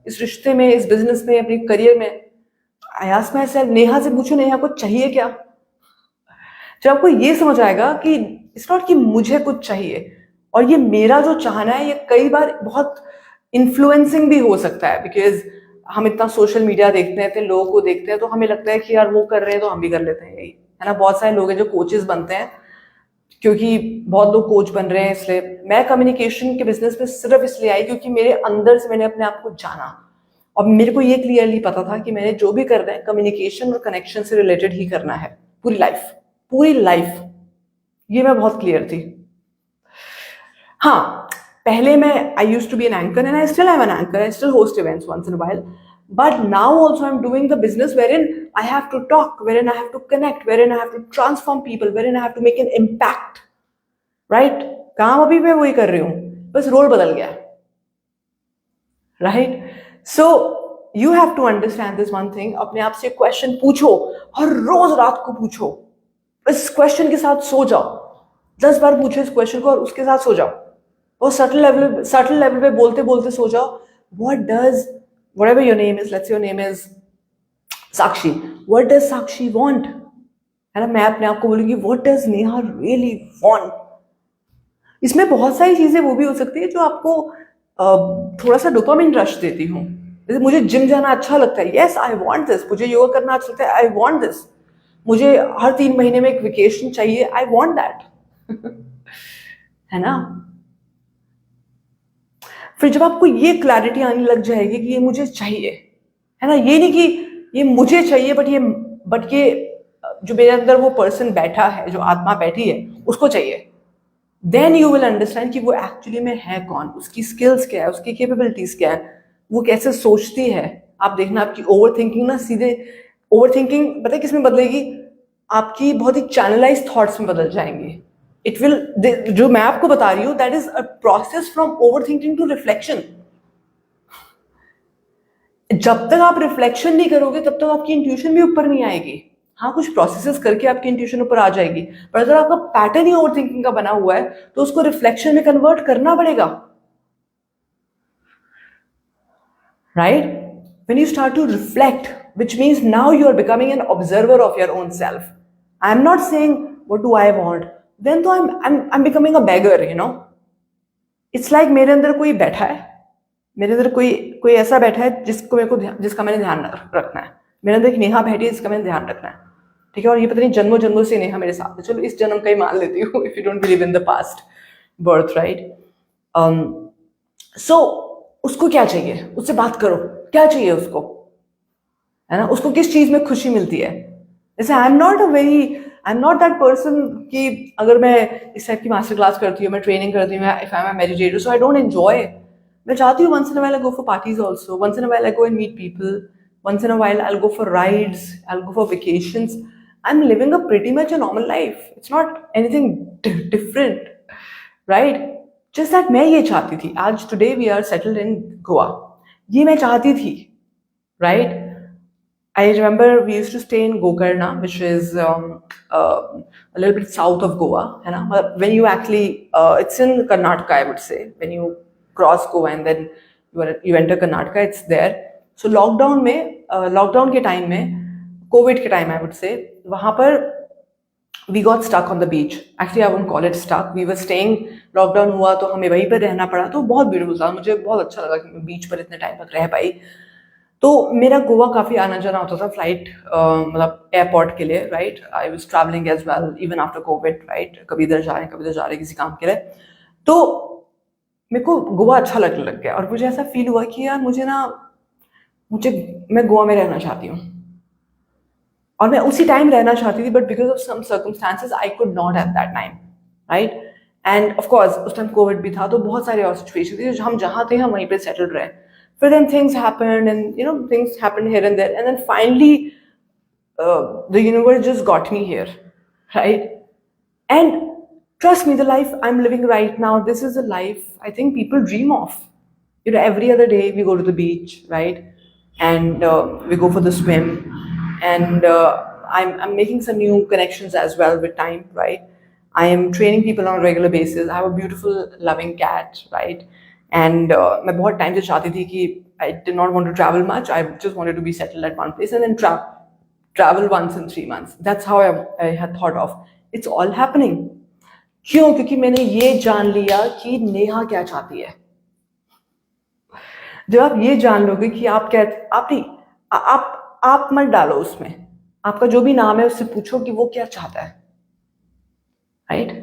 इस रिश्ते में, इस बिजनेस में, अपनी करियर में. I asked my self, Neha से पूछो नेहा को चाहिए क्या. जब आपको ये समझ आएगा कि इट्स नॉट कि मुझे कुछ चाहिए, और ये मेरा जो चाहना है ये कई बार बहुत इन्फ्लुएंसिंग भी हो सकता है, बिकॉज हम इतना सोशल मीडिया देखते हैं, इतने लोगों को देखते हैं, तो हमें लगता है कि यार वो कर रहे हैं तो हम भी कर लेते हैं, यही है ना. बहुत सारे लोग हैं जो कोचेस बनते हैं, क्योंकि बहुत लोग कोच बन रहे हैं. इसलिए मैं कम्युनिकेशन के बिजनेस में सिर्फ इसलिए आई क्योंकि मेरे अंदर से मैंने अपने आप को जाना, और मेरे को ये क्लियरली पता था कि मैंने जो भी करना है कम्युनिकेशन और कनेक्शन से रिलेटेड ही करना है पूरी लाइफ. ये मैं बहुत क्लियर थी. हाँ, पहले मैं I used to be an anchor, and I still am an anchor, I still host events once in a while, but now also I'm doing the business wherein I have to talk, wherein I have to connect, wherein I have to transform people, wherein I have to make an impact, right? काम अभी मैं वही कर रही हूँ, बस role बदल गया, right? So you have to understand this one thing. अपने आप से क्वेश्चन पूछो, हर रोज रात को पूछो, इस क्वेश्चन के साथ सो जाओ. 10 बार पूछो इस क्वेश्चन को और उसके साथ सो जाओ, और सटल लेवल पे बोलते बोलते सो जाओ. Whatever your name is, let's say your name is Sakshi, what does Sakshi want? है ना, मैं अपने आप को बोलूंगी what does Neha really want. इसमें बहुत सारी चीजें वो भी हो सकती है जो आपको थोड़ा सा डोपामिन रश देती हूँ. जैसे मुझे जिम जाना अच्छा लगता है, yes I want this. मुझे योगा करना अच्छा लगता है, I want this. मुझे हर 3 महीने में एक वेकेशन चाहिए, I want that. है ना. फिर जब आपको ये क्लैरिटी आने लग जाएगी कि ये मुझे चाहिए, है ना, ये नहीं कि ये मुझे चाहिए बट ये जो मेरे अंदर वो पर्सन बैठा है, जो आत्मा बैठी है, उसको चाहिए, देन यू विल अंडरस्टैंड कि वो एक्चुअली में है कौन, उसकी स्किल्स क्या है, उसकी कैपेबिलिटीज क्या है, वो कैसे सोचती है. आप देखना आपकी ओवर थिंकिंग ना सीधे ओवर थिंकिंग पता है किस में बदलेगी, आपकी बहुत ही चैनलाइज थॉट्स में बदल जाएंगी. इट विल, जो मैं आपको बता रही हूँ, that is a process from over thinking to reflection. जब तक आप रिफ्लेक्शन नहीं करोगे तब तक आपकी इंट्यूशन भी ऊपर नहीं आएगी. हाँ, कुछ प्रोसेसेस करके आपकी इंट्यूशन ऊपर आ जाएगी, पर अगर आपका पैटर्न ही ओवर थिंकिंग का बना हुआ है तो उसको रिफ्लेक्शन में कन्वर्ट करना पड़ेगा, right? When you start to reflect, which means now you are becoming an observer of your own self. I am not saying what do I want. Then तो I'm becoming a beggar, you know. It's like मेरे अंदर कोई बैठा है, मेरे अंदर कोई ऐसा बैठा है जिसका मैंने ध्यान रखना है, मेरे अंदर एक नेहा भाटिया, इसका मैंने ध्यान रखना है, ठीक है। और ये पता नहीं जन्मों जन्मों से नेहा मेरे साथ है, चलो इस जन्म का ही मान लेती हूँ, if you don't believe in the past birth, right. So उसको क्या चाहिए, उससे बात करो, क्या चाहिए उसको, है ना। उसको किस चीज में खुशी मिलती है। जैसे I am not that person कि अगर मैं इस टाइप की मास्टर क्लास करती हूँ, मैं ट्रेनिंग करती हूँ, if I am meditator, so I don't enjoy. मैं चाहती हूँ once in a while I go for parties also, once in a while I go and meet people, once in a while I go for rides, I go for vacations. I am living a pretty much a normal life, it's not anything different, right. Just that मैं ये चाहती थी, आज today we are settled in Goa, ये मैं चाहती थी, right. I remember we used to stay in Gokarna, which is a little bit south of Goa. है ना? But when you actually, it's in Karnataka, I would say. When you cross Goa and then you enter Karnataka, it's there. So lockdown के time में, COVID के time I would say, वहाँ पर we got stuck on the beach. Actually, I won't call it stuck. We were staying, lockdown हुआ तो हमें वहीं पर रहना पड़ा, तो बहुत ब्यूटीफुल था, मुझे बहुत अच्छा लगा कि मैं बीच पर इतने टाइम तक रह पाई। तो मेरा गोवा काफ़ी आना जाना होता था फ्लाइट, मतलब एयरपोर्ट के लिए, right. I was travelling as well even after covid, right. कभी इधर जा रहे हैं, कभी इधर जा रहे हैं किसी काम के लिए। तो मेरे को गोवा अच्छा लगने लग गया और मुझे ऐसा फील हुआ कि यार मुझे मैं गोवा में रहना चाहती हूँ। और मैं उसी टाइम रहना चाहती थी, but because of some circumstances I could not at that time, right. And of course उस टाइम कोविड भी था, तो बहुत सारे और सिचुएशन थी, हम जहाँ थे हम वहीं पे सेटल रहे। फिर then things happened and things happened here and there, and then finally the universe just got me here, right. And trust me, the life I'm living right now, this is a life I think people dream of. Every other day we go to the beach, right, and we go for the swim, and I'm making some new connections as well with time, right. I am training people on a regular basis. I have a beautiful loving cat, right. And मैं बहुत time से चाहती थी कि I did not want to travel much. I just wanted to be settled at one place and then travel once in 3 months. That's how I had thought of. It's all happening. क्यों? क्योंकि मैंने ये जान लिया कि नेहा क्या चाहती है। जब आप ये जान लोगे कि आप क्या, आप नहीं, आप मत डालो उसमें, आपका जो भी नाम है उससे पूछो कि वो क्या चाहता है, राइट।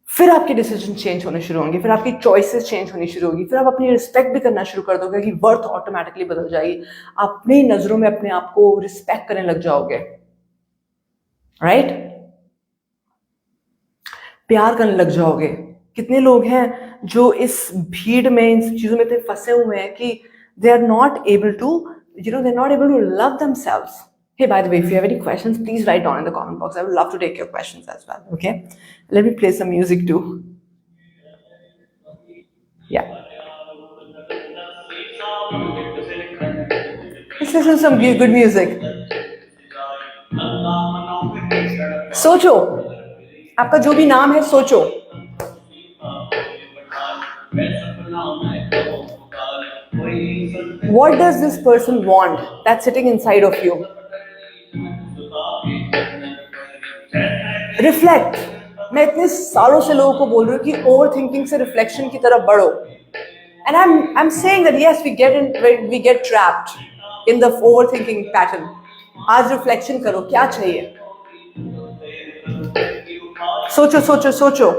फिर आपके डिसीजन चेंज होने शुरू होंगे, फिर आपकी चॉइसेस चेंज होनी शुरू होगी, फिर आप अपनी रिस्पेक्ट भी करना शुरू कर दोगे कि वर्थ ऑटोमेटिकली बदल जाएगी। आप अपनी नजरों में अपने आप को रिस्पेक्ट करने लग जाओगे, राइट। प्यार करने लग जाओगे। कितने लोग हैं जो इस भीड़ में इन सब चीजों में इतने फंसे हुए हैं कि they are not able to, they are not able to love themselves. Hey, by the way, if you have any questions, please write down in the comment box. I would love to take your questions as well. Okay, let me play some music too. Yeah, let's listen to some good music. सोचो, आपका जो भी नाम है सोचो। What does this person want that's sitting inside of you? Reflect. मैं इतने सालों से लोगों को बोल रही हूँ कि ओवर थिंकिंग से रिफ्लेक्शन की तरफ बढ़ो। And I'm saying that yes, we get trapped in the overthinking pattern. आज रिफ्लेक्शन करो, क्या चाहिए? सोचो सोचो सोचो।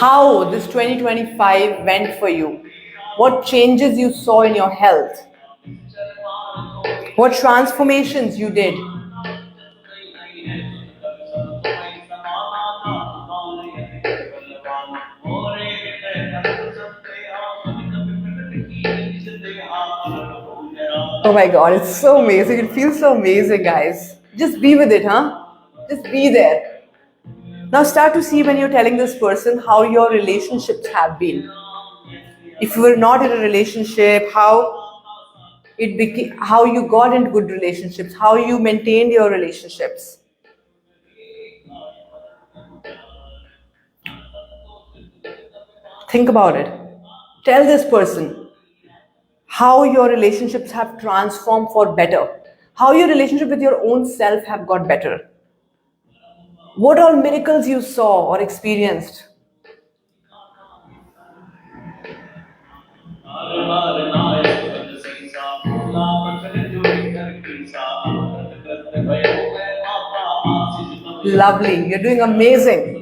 how this 2025 went for you, what changes you saw in your health, what transformations you did. Oh my god, it's so amazing. It feels so amazing, guys. Just be with it, huh? Just be there. Now start to see when you're telling this person how your relationships have been. If you were not in a relationship, how you got into good relationships, how you maintained your relationships. Think about it. Tell this person how your relationships have transformed for better, how your relationship with your own self have got better, what all miracles you saw or experienced. Lovely, you're doing amazing.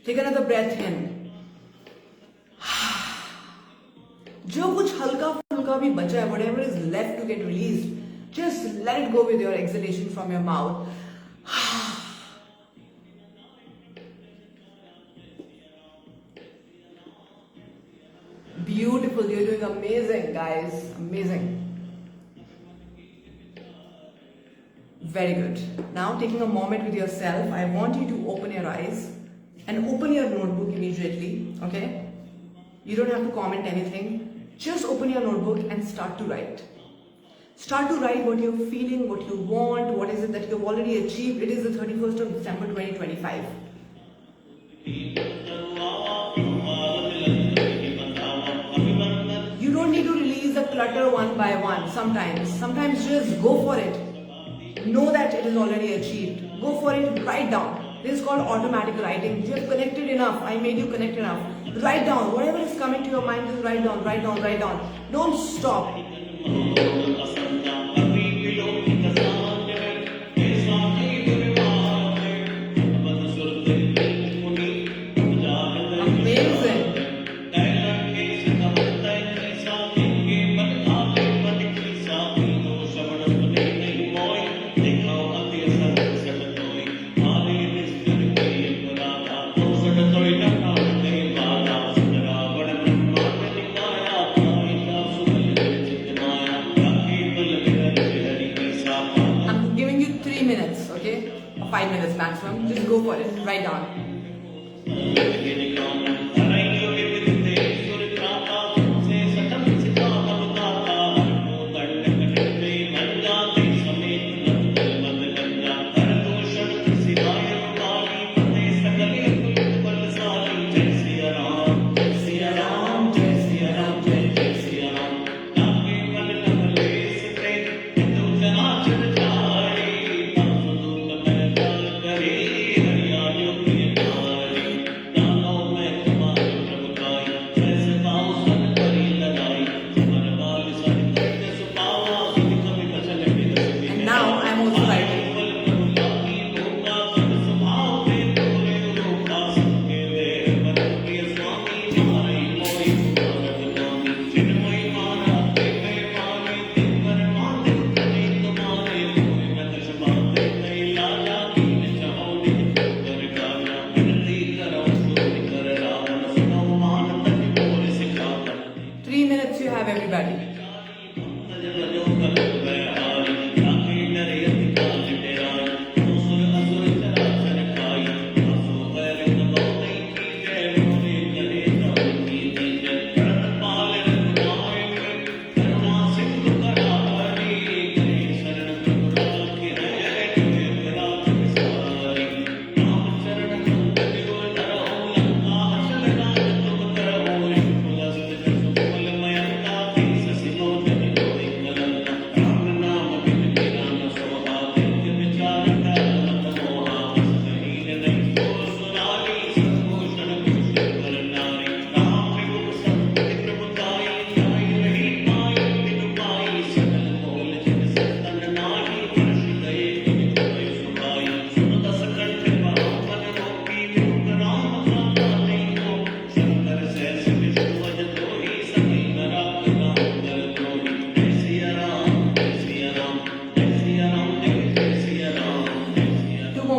Take another breath in. जो कुछ हल्का फुल्का भी बचा है, whatever is left to get released, just let it go with your exhalation from your mouth. Beautiful, you're doing amazing, guys. Amazing. Very good. Now, taking a moment with yourself, I want you to open your eyes and open your notebook immediately. Okay? You don't have to comment anything. Just open your notebook and start to write. Start to write what you're feeling, what you want, what is it that you've already achieved. It is the 31st of December 2025. You don't need to release the clutter one by one sometimes. Sometimes just go for it. Know that it is already achieved. Go for it, write down. This is called automatic writing. You have connected enough. I made you connect enough. Write down. Whatever is coming to your mind, just write down, write down, write down. Don't stop. I'm giving you 3 minutes, okay? Or 5 minutes maximum. Just go for it. Write down. everybody.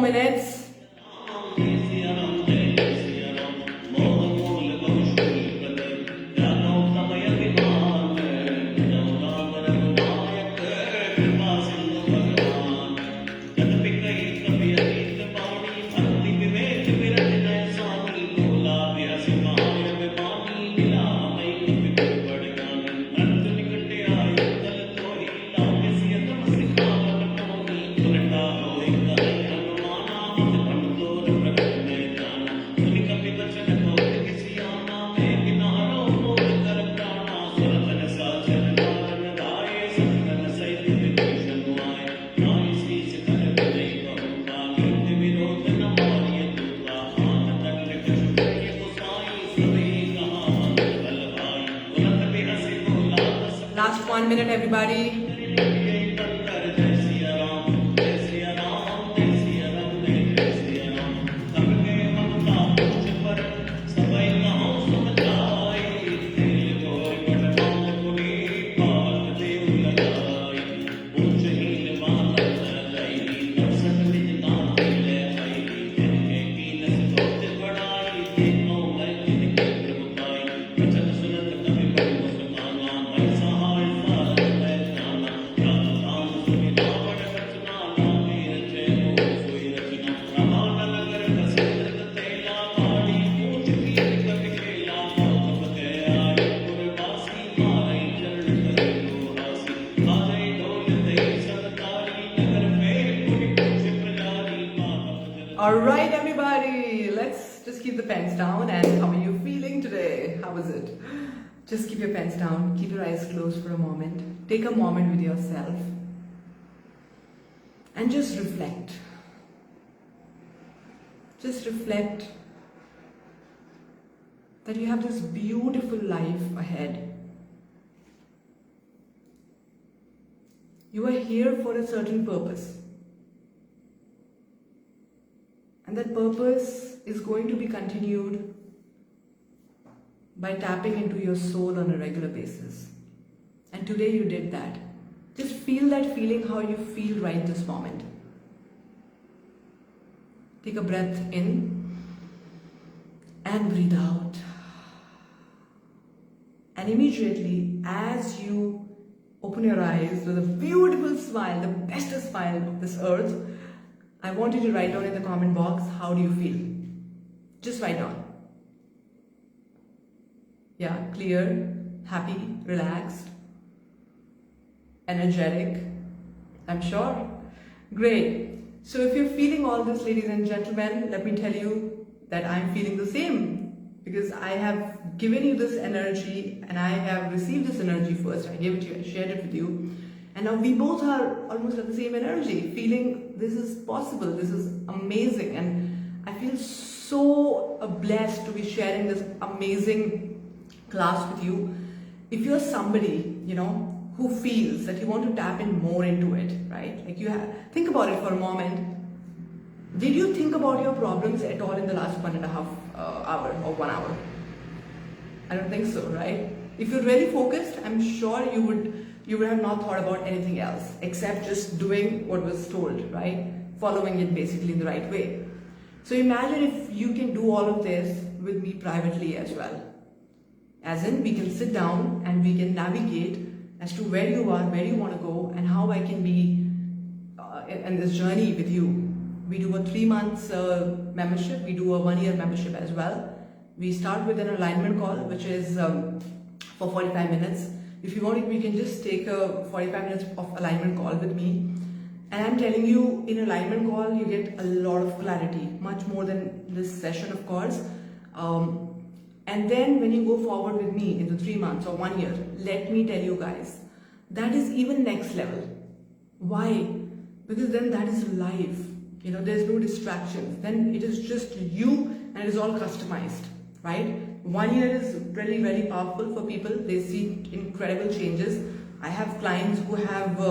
Minutes. Last 1 minute, everybody. Alright everybody, let's just keep the pens down. And how are you feeling today? How is it? Just keep your pens down, keep your eyes closed for a moment. Take a moment with yourself and just reflect. Just reflect that you have this beautiful life ahead. You are here for a certain purpose. And that purpose is going to be continued by tapping into your soul on a regular basis. And today you did that. Just feel that feeling, how you feel right this moment. Take a breath in and breathe out. And immediately, as you open your eyes with a beautiful smile, the bestest smile of this earth, I want you to write down in the comment box, how do you feel? Just write down. Yeah, clear, happy, relaxed, energetic, I'm sure. Great. So if you're feeling all this, ladies and gentlemen, let me tell you that I'm feeling the same, because I have given you this energy and I have received this energy first. I gave it to you, I shared it with you. And now we both are almost at the same energy, feeling this is possible, this is amazing. And I feel so blessed to be sharing this amazing class with you. If you're somebody, who feels that you want to tap in more into it, right? Like think about it for a moment. Did you think about your problems at all in the last 1.5 hour or 1 hour? I don't think so, right? If you're really focused, I'm sure you would have not thought about anything else except just doing what was told, right? Following it basically in the right way. So imagine if you can do all of this with me privately as well. As in, we can sit down and we can navigate as to where you are, where you want to go, and how I can be in this journey with you. We do a 3 months membership, we do a 1 year membership as well. We start with an alignment call, which is for 45 minutes. If you want, we can just take a 45 minutes of alignment call with me. And I'm telling you, in alignment call, you get a lot of clarity, much more than this session, of course. And then when you go forward with me into 3 months or 1 year, let me tell you guys, that is even next level. Why? Because then that is live. You know, there's no distractions. Then it is just you and it is all customized, right? 1 year is really very powerful for people. They see incredible changes. I have clients who have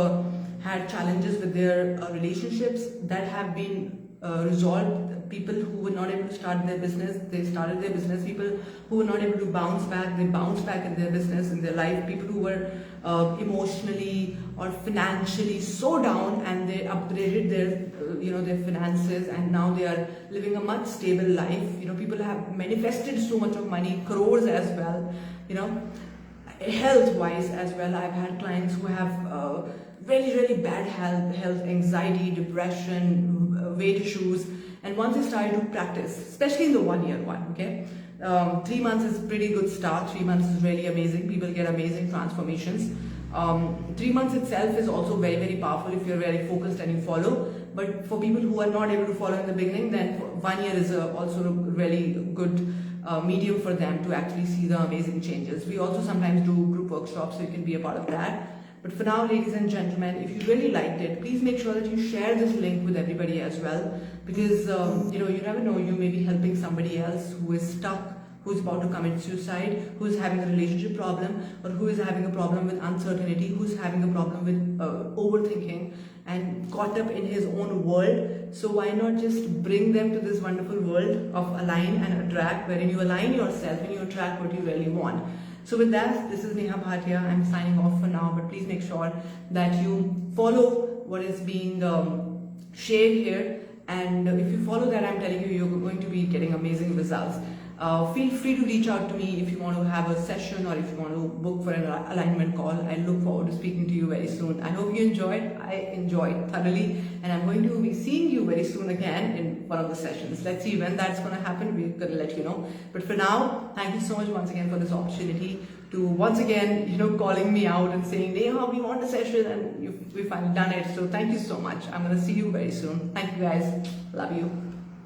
had challenges with their relationships that have been resolved. People who were not able to start their business, they started their business. People who were not able to bounce back, they bounced back in their business, in their life. People who were emotionally or financially so down, and they upgraded their their finances, and now they are living a much stable life. You know, people have manifested so much of money, crores as well. You know, health wise as well, I've had clients who have really bad health, anxiety, depression, weight issues. And once they started to practice, especially in the 1 year one, okay, 3 months is pretty good start. 3 months is really amazing. People get amazing transformations. 3 months itself is also very powerful if you're very focused and you follow. But for people who are not able to follow in the beginning, then 1 year is also a really good medium for them to actually see the amazing changes. We also sometimes do group workshops, so you can be a part of that. But for now, ladies and gentlemen, if you really liked it, please make sure that you share this link with everybody as well, because you never know, you may be helping somebody else who is stuck, who is about to commit suicide, who is having a relationship problem, or who is having a problem with uncertainty, who is having a problem with overthinking and caught up in his own world. So why not just bring them to this wonderful world of Align and Attract, wherein you align yourself and you attract what you really want. So with that, this is Neha Bhatia. I'm signing off for now, but please make sure that you follow what is being shared here. And if you follow that, I'm telling you, you're going to be getting amazing results. Feel free to reach out to me if you want to have a session or if you want to book for an alignment call. I look forward to speaking to you very soon. I hope you enjoyed. I enjoyed thoroughly, and I'm going to be seeing you very soon again in one of the sessions. Let's see when that's going to happen. We're going to let you know. But for now, thank you so much once again for this opportunity to once again, calling me out and saying, Neha, we want a session, and we've finally done it. So thank you so much. I'm going to see you very soon. Thank you guys. Love you.